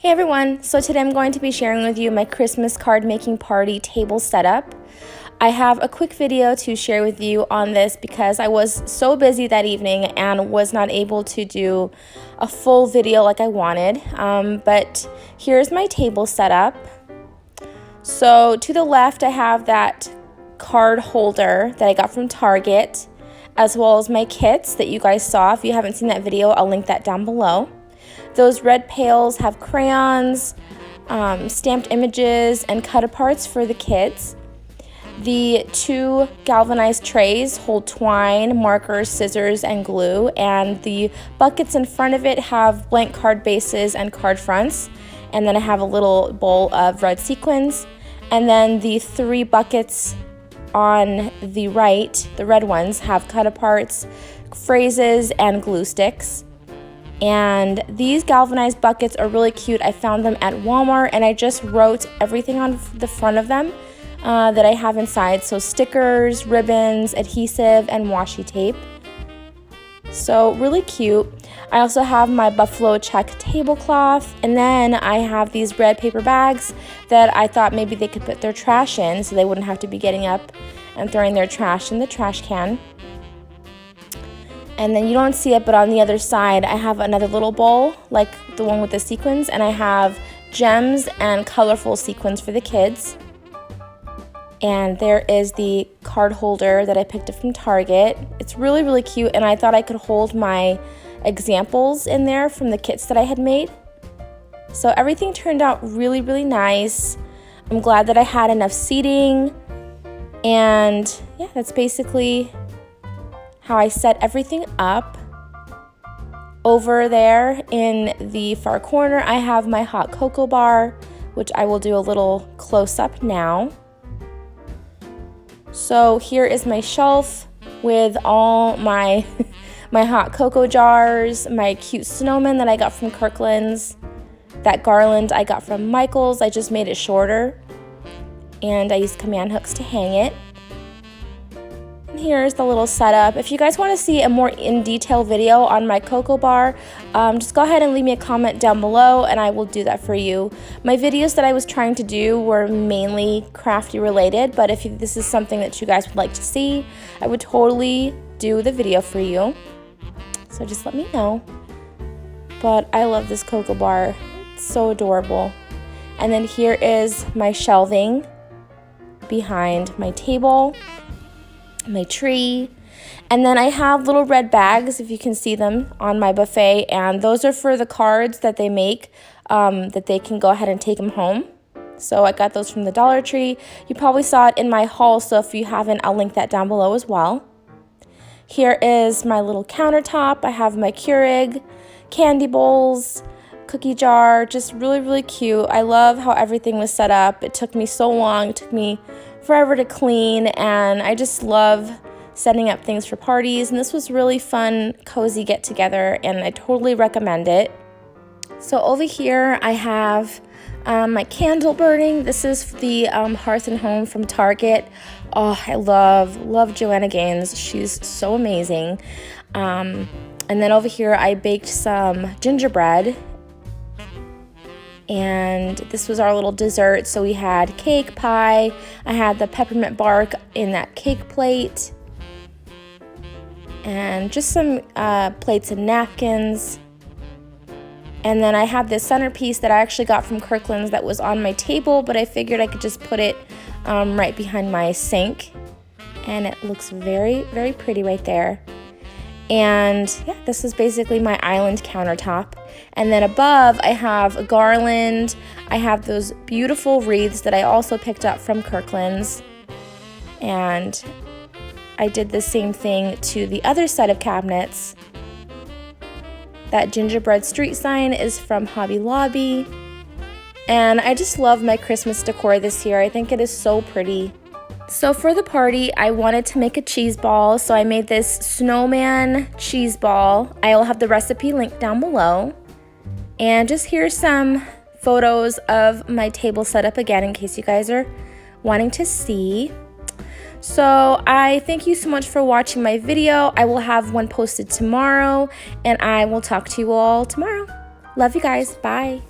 Hey everyone, so today I'm going to be sharing with you my Christmas card making party table setup. I have a quick video to share with you on this because I was so busy that evening and was not able to do a full video like I wanted, but here's my table setup. So to the left I have that card holder that I got from Target, as well as my kits that you guys saw. If you haven't seen that video, I'll link that down below. Those red pails have crayons, stamped images, and cut-aparts for the kids. The two galvanized trays hold twine, markers, scissors, and glue, and the buckets in front of it have blank card bases and card fronts. And then I have a little bowl of red sequins. And then the three buckets on the right, the red ones, have cut-aparts, phrases, and glue sticks. And these galvanized buckets are really cute. I found them at Walmart and I just wrote everything on the front of them that I have inside. So stickers, ribbons, adhesive, and washi tape. So really cute. I also have my buffalo check tablecloth, and then I have these red paper bags that I thought maybe they could put their trash in so they wouldn't have to be getting up and throwing their trash in the trash can. And then you don't see it, but on the other side, I have another little bowl, like the one with the sequins, and I have gems and colorful sequins for the kids. And there is the card holder that I picked up from Target. It's really, really cute, and I thought I could hold my examples in there from the kits that I had made. So everything turned out really, really nice. I'm glad that I had enough seating, and yeah, that's basically how I set everything up. Over there in the far corner, I have my hot cocoa bar, which I will do a little close-up now. So here is my shelf with all my my hot cocoa jars, my cute snowman that I got from Kirkland's, that garland I got from Michael's. I just made it shorter, and I used command hooks to hang it. Here's the little setup. If you guys want to see a more in-detail video on my cocoa bar, just go ahead and leave me a comment down below and I will do that for you. My videos that I was trying to do were mainly crafty related, but if this is something that you guys would like to see, I would totally do the video for you. So just let me know. But I love this cocoa bar. It's so adorable. And then here is my shelving behind my table, my tree, and then I have little red bags, if you can see them, on my buffet, and those are for the cards that they make, that they can go ahead and take them home. So I got those from the Dollar Tree. You probably saw it in my haul, so if you haven't, I'll link that down below as well. Here is my little countertop. I have my Keurig, candy bowls, cookie jar, just really, really cute. I love how everything was set up. It took me so long. It took me forever to clean, and I just love setting up things for parties, and this was really fun, cozy get together, and I totally recommend it. So over here I have my candle burning. This is the Hearth and Home from Target. Oh, I love Joanna Gaines. She's so amazing. And then over here I baked some gingerbread, and this was our little dessert. So we had cake, pie, I had the peppermint bark in that cake plate, and just some plates and napkins. And then I have this centerpiece that I actually got from Kirkland's that was on my table, but I figured I could just put it right behind my sink, and it looks very, very pretty right there. And yeah, this is basically my island countertop. And then above I have a garland. I have those beautiful wreaths that I also picked up from Kirkland's. And I did the same thing to the other set of cabinets. That gingerbread street sign is from Hobby Lobby. And I just love my Christmas decor this year. I think it is so pretty. So for the party, I wanted to make a cheese ball, so I made this snowman cheese ball. I will have the recipe linked down below. And just here's some photos of my table setup again in case you guys are wanting to see. So I thank you so much for watching my video. I will have one posted tomorrow, and I will talk to you all tomorrow. Love you guys. Bye.